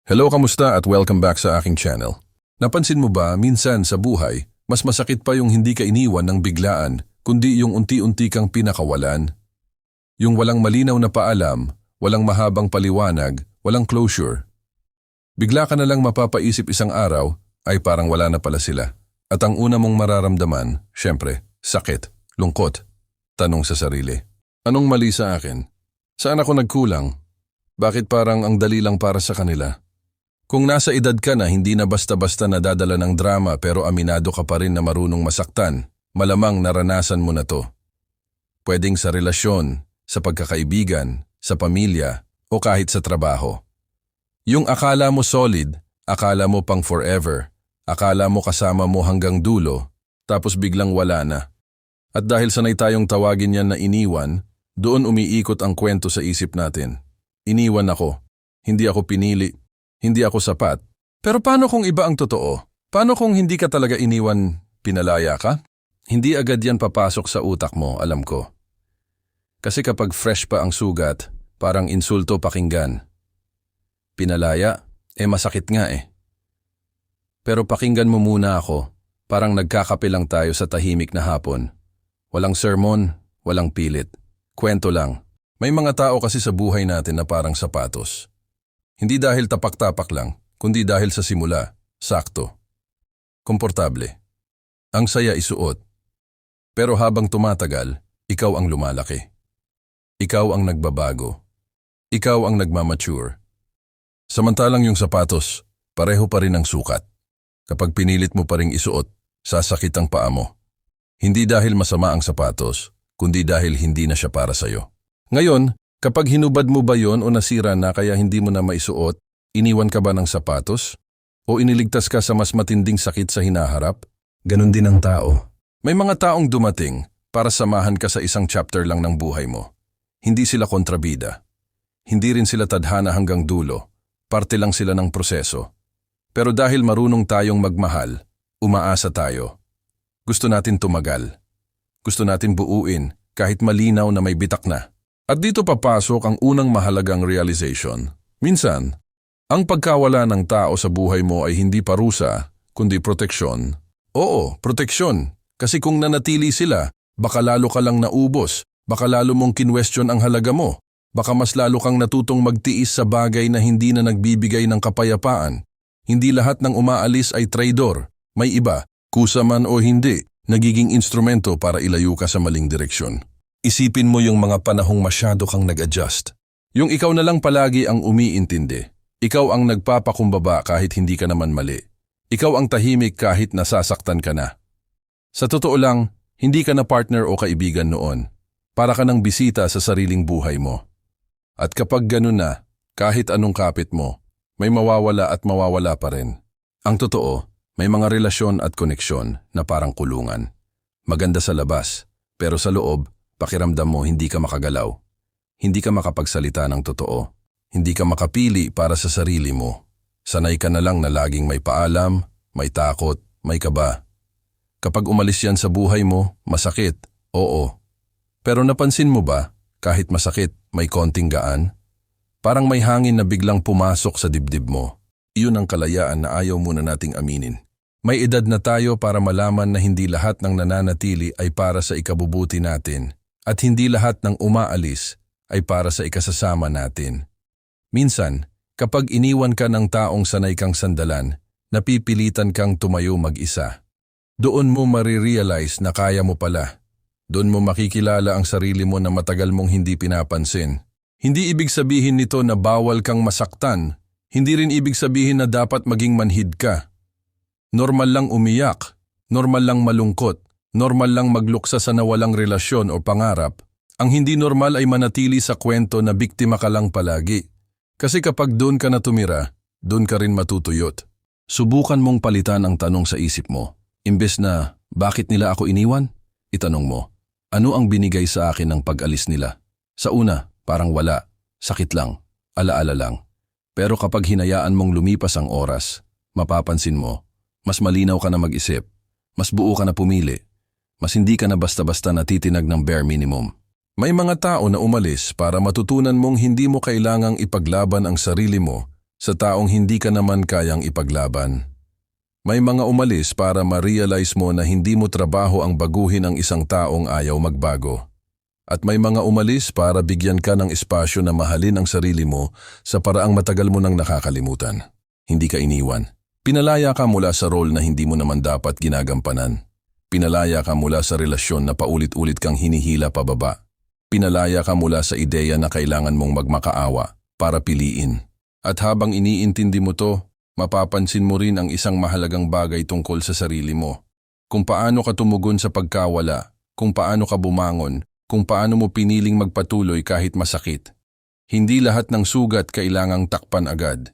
Hello, kamusta at welcome back sa aking channel. Napansin mo ba, minsan sa buhay, mas masakit pa yung hindi ka iniwan ng biglaan, kundi yung unti-unti kang pinakawalan. Yung walang malinaw na paalam, walang mahabang paliwanag, walang closure. Bigla ka na lang mapapaisip isang araw, ay parang wala na pala sila. At ang una mong mararamdaman, syempre, sakit, lungkot, tanong sa sarili. Anong mali sa akin? Saan ako nagkulang? Bakit parang ang dali lang para sa kanila? Kung nasa edad ka na hindi na basta-basta nadadala ng drama pero aminado ka pa rin na marunong masaktan, malamang naranasan mo na to. Pwedeng sa relasyon, sa pagkakaibigan, sa pamilya, o kahit sa trabaho. Yung akala mo solid, akala mo pang forever, akala mo kasama mo hanggang dulo, tapos biglang wala na. At dahil sanay tayong tawagin yan na iniwan, doon umiikot ang kwento sa isip natin. Iniwan ako, hindi ako pinili. Hindi ako sapat. Pero paano kung iba ang totoo? Paano kung hindi ka talaga iniwan, pinalaya ka? Hindi agad yan papasok sa utak mo, alam ko. Kasi kapag fresh pa ang sugat, parang insulto pakinggan. Pinalaya? Masakit nga eh. Pero pakinggan mo muna ako, parang nagkakape lang tayo sa tahimik na hapon. Walang sermon, walang pilit. Kwento lang. May mga tao kasi sa buhay natin na parang sapatos. Hindi dahil tapak-tapak lang, kundi dahil sa simula, sakto. Komportable. Ang saya isuot. Pero habang tumatagal, ikaw ang lumalaki. Ikaw ang nagbabago. Ikaw ang nagmamature. Samantalang yung sapatos, pareho pa rin ang sukat. Kapag pinilit mo pa ring isuot, sasakit ang paa mo. Hindi dahil masama ang sapatos, kundi dahil hindi na siya para sa'yo. Ngayon, kapag hinubad mo ba yon o nasira na kaya hindi mo na maisuot, iniwan ka ba ng sapatos? O iniligtas ka sa mas matinding sakit sa hinaharap? Ganon din ang tao. May mga taong dumating para samahan ka sa isang chapter lang ng buhay mo. Hindi sila kontrabida. Hindi rin sila tadhana hanggang dulo. Parte lang sila ng proseso. Pero dahil marunong tayong magmahal, umaasa tayo. Gusto natin tumagal. Gusto natin buuin kahit malinaw na may bitak na. At dito papasok ang unang mahalagang realization. Minsan, ang pagkawala ng tao sa buhay mo ay hindi parusa, kundi proteksyon. Oo, proteksyon. Kasi kung nanatili sila, baka lalo ka lang naubos, baka lalo mong kinwestiyon ang halaga mo, baka mas lalo kang natutong magtiis sa bagay na hindi na nagbibigay ng kapayapaan. Hindi lahat ng umaalis ay traidor. May iba, kusa man o hindi, nagiging instrumento para ilayo ka sa maling direksyon. Isipin mo yung mga panahong masyado kang nag-adjust. Yung ikaw na lang palagi ang umiintindi. Ikaw ang nagpapakumbaba kahit hindi ka naman mali. Ikaw ang tahimik kahit nasasaktan ka na. Sa totoo lang, hindi ka na partner o kaibigan noon. Para ka ng bisita sa sariling buhay mo. At kapag ganun na, kahit anong kapit mo, may mawawala at mawawala pa rin. Ang totoo, may mga relasyon at koneksyon na parang kulungan. Maganda sa labas, pero sa loob, pakiramdam mo hindi ka makagalaw. Hindi ka makapagsalita ng totoo. Hindi ka makapili para sa sarili mo. Sanay ka na lang na laging may paalam, may takot, may kaba. Kapag umalis yan sa buhay mo, masakit, oo. Pero napansin mo ba, kahit masakit, may konting gaan? Parang may hangin na biglang pumasok sa dibdib mo. Iyon ang kalayaan na ayaw muna nating aminin. May edad na tayo para malaman na hindi lahat ng nananatili ay para sa ikabubuti natin. At hindi lahat ng umaalis ay para sa ikasasama natin. Minsan, kapag iniwan ka ng taong sanay kang sandalan, napipilitan kang tumayo mag-isa. Doon mo marirealize na kaya mo pala. Doon mo makikilala ang sarili mo na matagal mong hindi pinapansin. Hindi ibig sabihin nito na bawal kang masaktan. Hindi rin ibig sabihin na dapat maging manhid ka. Normal lang umiyak. Normal lang malungkot. Normal lang magluksa sa nawalang relasyon o pangarap. Ang hindi normal ay manatili sa kwento na biktima ka lang palagi. Kasi kapag doon ka na tumira, doon ka rin matutuyot. Subukan mong palitan ang tanong sa isip mo. Imbes na, bakit nila ako iniwan? Itanong mo, ano ang binigay sa akin ng pag-alis nila? Sa una, parang wala, sakit lang, alaala lang. Pero kapag hinayaan mong lumipas ang oras, mapapansin mo, mas malinaw ka na mag-isip, mas buo ka na pumili. Mas hindi ka na basta-basta natitinag ng bare minimum. May mga tao na umalis para matutunan mong hindi mo kailangang ipaglaban ang sarili mo sa taong hindi ka naman kayang ipaglaban. May mga umalis para ma-realize mo na hindi mo trabaho ang baguhin ang isang taong ayaw magbago. At may mga umalis para bigyan ka ng espasyo na mahalin ang sarili mo sa paraang matagal mo nang nakakalimutan. Hindi ka iniwan. Pinalaya ka mula sa role na hindi mo naman dapat ginagampanan. Pinalaya ka mula sa relasyon na paulit-ulit kang hinihila pababa. Pinalaya ka mula sa ideya na kailangan mong magmakaawa para piliin. At habang iniintindi mo to, mapapansin mo rin ang isang mahalagang bagay tungkol sa sarili mo. Kung paano ka tumugon sa pagkawala, kung paano ka bumangon, kung paano mo piniling magpatuloy kahit masakit. Hindi lahat ng sugat kailangang takpan agad.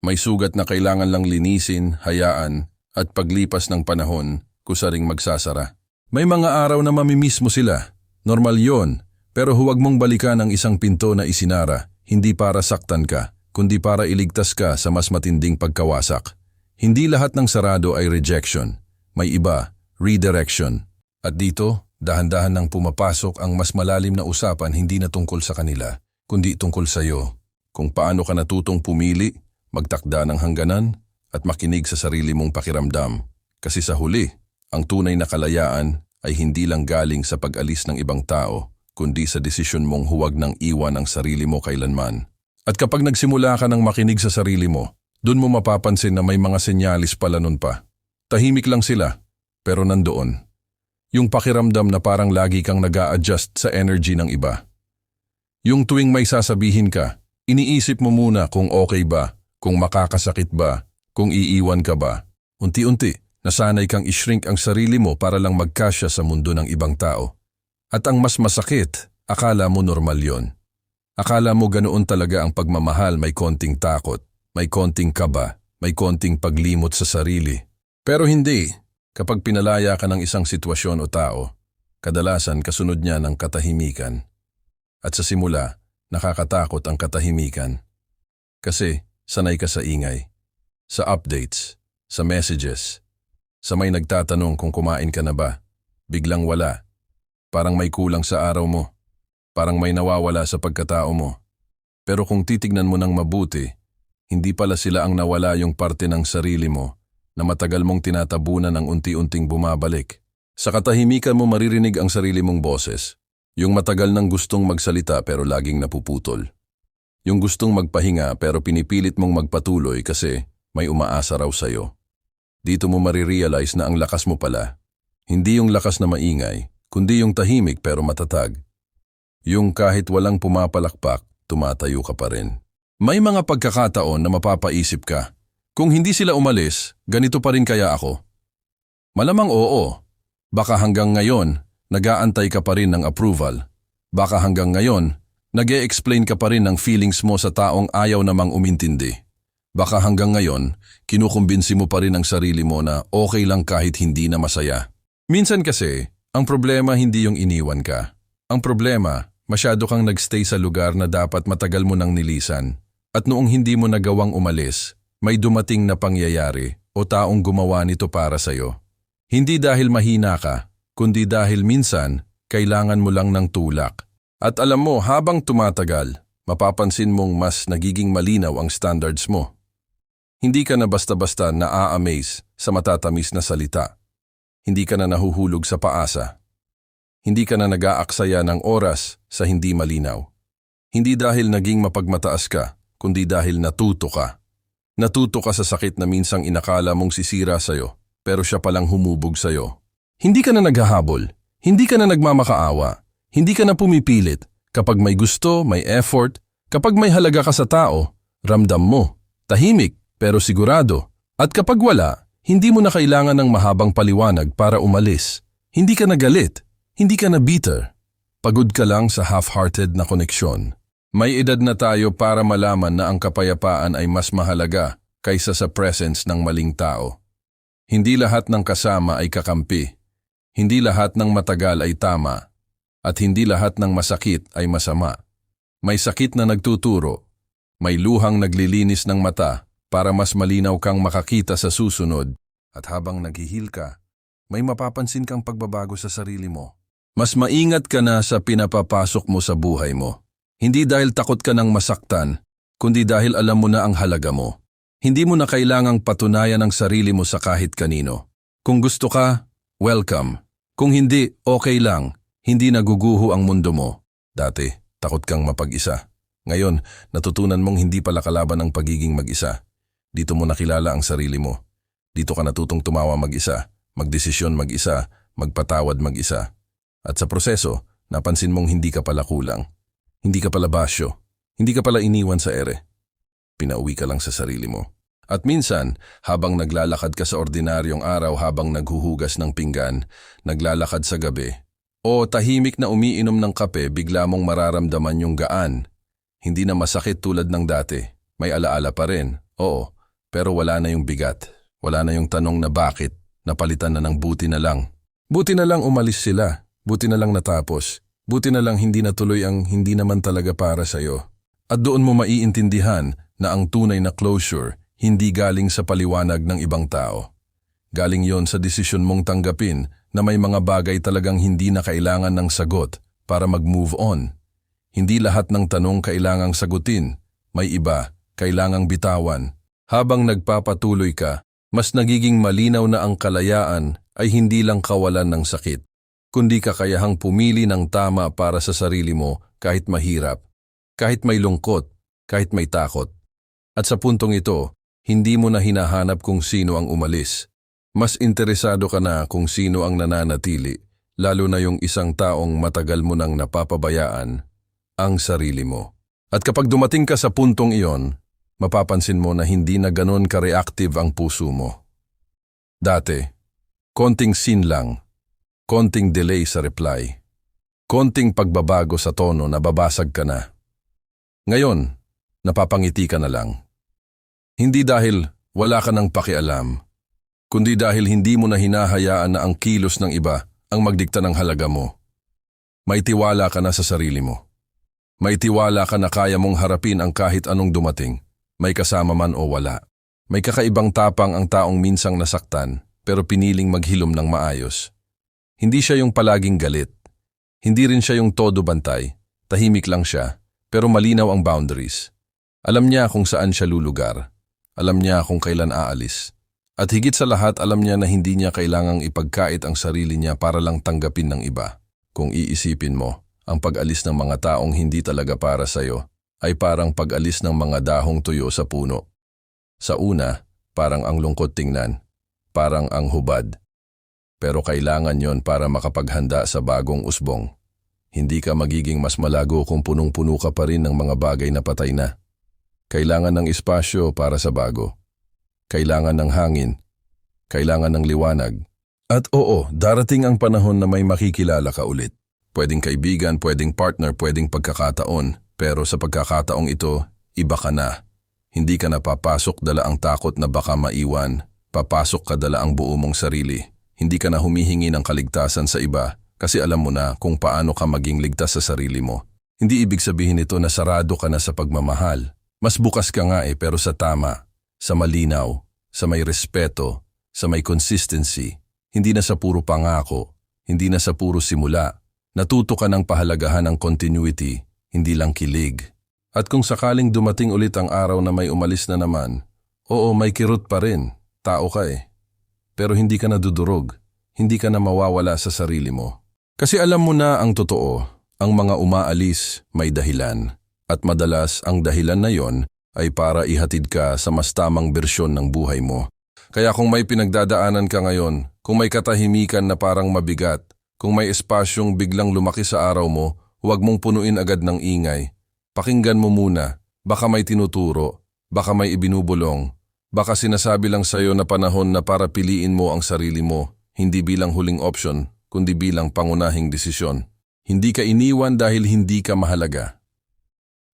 May sugat na kailangan lang linisin, hayaan, at paglipas ng panahon, kusaring magsasara. May mga araw na mamimiss mo sila. Normal yon, pero huwag mong balikan ang isang pinto na isinara, hindi para saktan ka, kundi para iligtas ka sa mas matinding pagkawasak. Hindi lahat ng sarado ay rejection. May iba, redirection. At dito, dahan-dahan nang pumapasok ang mas malalim na usapan hindi na tungkol sa kanila, kundi tungkol sa iyo. Kung paano ka natutong pumili, magtakda ng hangganan, at makinig sa sarili mong pakiramdam. Kasi sa huli, ang tunay na kalayaan ay hindi lang galing sa pag-alis ng ibang tao, kundi sa desisyon mong huwag nang iwan ang sarili mo kailanman. At kapag nagsimula ka ng makinig sa sarili mo, dun mo mapapansin na may mga senyalis pala nun pa. Tahimik lang sila, pero nandoon. Yung pakiramdam na parang lagi kang nag-a-adjust sa energy ng iba. Yung tuwing may sasabihin ka, iniisip mo muna kung okay ba, kung makakasakit ba, kung iiwan ka ba. Unti-unti, nasanay kang ishrink ang sarili mo para lang magkasya sa mundo ng ibang tao. At ang mas masakit, akala mo normal yon. Akala mo ganoon talaga ang pagmamahal, may konting takot, may konting kaba, may konting paglimot sa sarili. Pero hindi, kapag pinalaya ka ng isang sitwasyon o tao, kadalasan kasunod niya ng katahimikan. At sa simula, nakakatakot ang katahimikan. Kasi sanay ka sa ingay, sa updates, sa messages, sa may nagtatanong kung kumain ka na ba, biglang wala. Parang may kulang sa araw mo. Parang may nawawala sa pagkatao mo. Pero kung titignan mo ng mabuti, hindi pala sila ang nawala, yung parte ng sarili mo na matagal mong tinatabunan ng unti-unting bumabalik. Sa katahimikan mo maririnig ang sarili mong boses. Yung matagal nang gustong magsalita pero laging napuputol. Yung gustong magpahinga pero pinipilit mong magpatuloy kasi may umaasa raw sa'yo. Dito mo marirealize na ang lakas mo pala. Hindi yung lakas na maingay, kundi yung tahimik pero matatag. Yung kahit walang pumapalakpak, tumatayo ka pa rin. May mga pagkakataon na mapapaisip ka, kung hindi sila umalis, ganito pa rin kaya ako? Malamang oo. Baka hanggang ngayon, nag-aantay ka pa rin ng approval. Baka hanggang ngayon, nag-e-explain ka pa rin ng feelings mo sa taong ayaw namang umintindi. Baka hanggang ngayon, kinukumbinsi mo pa rin ang sarili mo na okay lang kahit hindi na masaya. Minsan kasi, ang problema hindi yung iniwan ka. Ang problema, masyado kang nagstay sa lugar na dapat matagal mo nang nilisan. At noong hindi mo nagawang umalis, may dumating na pangyayari o taong gumawa nito para sa'yo. Hindi dahil mahina ka, kundi dahil minsan, kailangan mo lang ng tulak. At alam mo, habang tumatagal, mapapansin mong mas nagiging malinaw ang standards mo. Hindi ka na basta-basta na-a-amaze sa matatamis na salita. Hindi ka na nahuhulog sa paasa. Hindi ka na nag-aaksaya ng oras sa hindi malinaw. Hindi dahil naging mapagmataas ka, kundi dahil natuto ka. Natuto ka sa sakit na minsang inakala mong sisira sa'yo, pero siya palang humubog sa'yo. Hindi ka na naghahabol, hindi ka na nagmamakaawa, hindi ka na pumipilit. Kapag may gusto, may effort, kapag may halaga ka sa tao, ramdam mo, tahimik pero sigurado. At kapag wala, hindi mo na kailangan ng mahabang paliwanag para umalis. Hindi ka na galit. Hindi ka na bitter. Pagod ka lang sa half-hearted na koneksyon. May edad na tayo para malaman na ang kapayapaan ay mas mahalaga kaysa sa presence ng maling tao. Hindi lahat ng kasama ay kakampi. Hindi lahat ng matagal ay tama. At hindi lahat ng masakit ay masama. May sakit na nagtuturo. May luhang naglilinis ng mata para mas malinaw kang makakita sa susunod. At habang naghihil ka, may mapapansin kang pagbabago sa sarili mo. Mas maingat ka na sa pinapapasok mo sa buhay mo. Hindi dahil takot ka ng masaktan, kundi dahil alam mo na ang halaga mo. Hindi mo na kailangang patunayan ang sarili mo sa kahit kanino. Kung gusto ka, welcome. Kung hindi, okay lang. Hindi naguguho ang mundo mo. Dati, takot kang mapag-isa. Ngayon, natutunan mong hindi pala kalaban ang pagiging mag-isa. Dito mo nakilala ang sarili mo. Dito ka natutong tumawa mag-isa, magdesisyon mag-isa, magpatawad mag-isa. At sa proseso, napansin mong hindi ka pala kulang. Hindi ka pala basyo. Hindi ka pala iniwan sa ere. Pinauwi ka lang sa sarili mo. At minsan, habang naglalakad ka sa ordinaryong araw habang naghuhugas ng pinggan, naglalakad sa gabi, o tahimik na umiinom ng kape, bigla mong mararamdaman yung gaan. Hindi na masakit tulad ng dati. May alaala pa rin, oo, pero wala na yung bigat. Wala na yung tanong na bakit, napalitan na ng buti na lang. Buti na lang umalis sila, buti na lang natapos, buti na lang hindi natuloy ang hindi naman talaga para sa'yo. At doon mo maiintindihan na ang tunay na closure hindi galing sa paliwanag ng ibang tao. Galing yon sa desisyon mong tanggapin na may mga bagay talagang hindi na kailangan ng sagot para mag-move on. Hindi lahat ng tanong kailangang sagutin, may iba, kailangang bitawan. Habang nagpapatuloy ka, mas nagiging malinaw na ang kalayaan ay hindi lang kawalan ng sakit, kundi kakayahang pumili ng tama para sa sarili mo kahit mahirap, kahit may lungkot, kahit may takot. At sa puntong ito, hindi mo na hinahanap kung sino ang umalis. Mas interesado ka na kung sino ang nananatili, lalo na yung isang taong matagal mo nang napapabayaan, ang sarili mo. At kapag dumating ka sa puntong iyon, mapapansin mo na hindi na ganon ka-reactive ang puso mo. Dati, konting scene lang, konting delay sa reply, konting pagbabago sa tono, nababasag ka na. Ngayon, napapangiti ka na lang. Hindi dahil wala ka ng pakialam, kundi dahil hindi mo na hinahayaan na ang kilos ng iba ang magdikta ng halaga mo. May tiwala ka na sa sarili mo. May tiwala ka na kaya mong harapin ang kahit anong dumating, may kasama man o wala. May kakaibang tapang ang taong minsang nasaktan pero piniling maghilom ng maayos. Hindi siya yung palaging galit. Hindi rin siya yung todo bantay. Tahimik lang siya, pero malinaw ang boundaries. Alam niya kung saan siya lulugar. Alam niya kung kailan aalis. At higit sa lahat, alam niya na hindi niya kailangang ipagkait ang sarili niya para lang tanggapin ng iba. Kung iisipin mo, ang pag-alis ng mga taong hindi talaga para sa'yo ay parang pag-alis ng mga dahong tuyo sa puno. Sa una, parang ang lungkot tingnan, parang ang hubad. Pero kailangan yon para makapaghanda sa bagong usbong. Hindi ka magiging mas malago kung punong-puno ka pa rin ng mga bagay na patay na. Kailangan ng espasyo para sa bago. Kailangan ng hangin. Kailangan ng liwanag. At oo, darating ang panahon na may makikilala ka ulit. Pwedeng kaibigan, pwedeng partner, pwedeng pagkakataon. Pero sa pagkakataong ito, iba ka na. Hindi ka na papasok dala ang takot na baka maiwan. Papasok ka dala ang buo mong sarili. Hindi ka na humihingi ng kaligtasan sa iba kasi alam mo na kung paano ka maging ligtas sa sarili mo. Hindi ibig sabihin ito na sarado ka na sa pagmamahal. Mas bukas ka nga pero sa tama, sa malinaw, sa may respeto, sa may consistency. Hindi na sa puro pangako, hindi na sa puro simula. Natuto ka ng pahalagahan ng continuity, hindi lang kilig. At kung sakaling dumating ulit ang araw na may umalis na naman, oo, may kirot pa rin, tao ka Pero hindi ka na dudurog, hindi ka na mawawala sa sarili mo. Kasi alam mo na ang totoo, ang mga umaalis may dahilan. At madalas ang dahilan na yon ay para ihatid ka sa mas tamang bersyon ng buhay mo. Kaya kung may pinagdadaanan ka ngayon, kung may katahimikan na parang mabigat, kung may espasyong biglang lumaki sa araw mo, huwag mong punuin agad ng ingay. Pakinggan mo muna, baka may tinuturo, baka may ibinubulong, baka sinasabi lang sa'yo na panahon na para piliin mo ang sarili mo, hindi bilang huling option, kundi bilang pangunahing desisyon. Hindi ka iniwan dahil hindi ka mahalaga.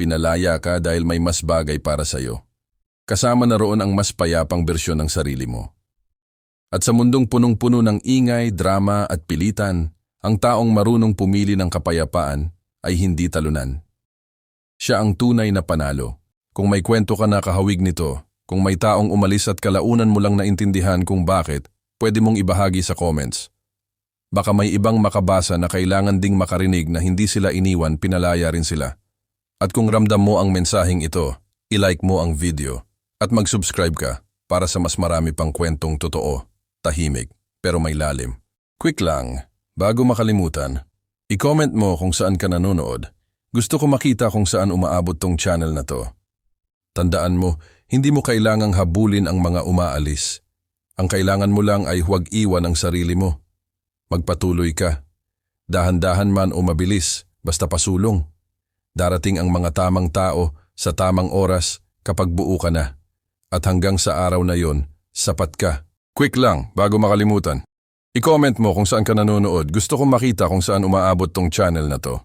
Pinalaya ka dahil may mas bagay para sa'yo. Kasama na roon ang mas payapang bersyon ng sarili mo. At sa mundong punong-puno ng ingay, drama at pilitan, ang taong marunong pumili ng kapayapaan ay hindi talunan. Siya ang tunay na panalo. Kung may kwento ka na kahawig nito, kung may taong umalis at kalaunan mo lang naintindihan kung bakit, pwede mong ibahagi sa comments. Baka may ibang makabasa na kailangan ding makarinig na hindi sila iniwan, pinalaya rin sila. At kung ramdam mo ang mensaheng ito, I-like mo ang video at mag-subscribe ka para sa mas marami pang kwentong totoo, tahimik, pero may lalim. Quick lang, bago makalimutan, i-comment mo kung saan ka nanonood. Gusto ko makita kung saan umaabot tong channel na to. Tandaan mo, hindi mo kailangang habulin ang mga umaalis. Ang kailangan mo lang ay huwag iwan ang sarili mo. Magpatuloy ka. Dahan-dahan man o mabilis, basta pasulong. Darating ang mga tamang tao sa tamang oras kapag buo ka na. At hanggang sa araw na yon, sapat ka. Quick lang, bago makalimutan. I-comment mo kung saan ka nanonood. Gusto kong makita kung saan umaabot tong channel na to.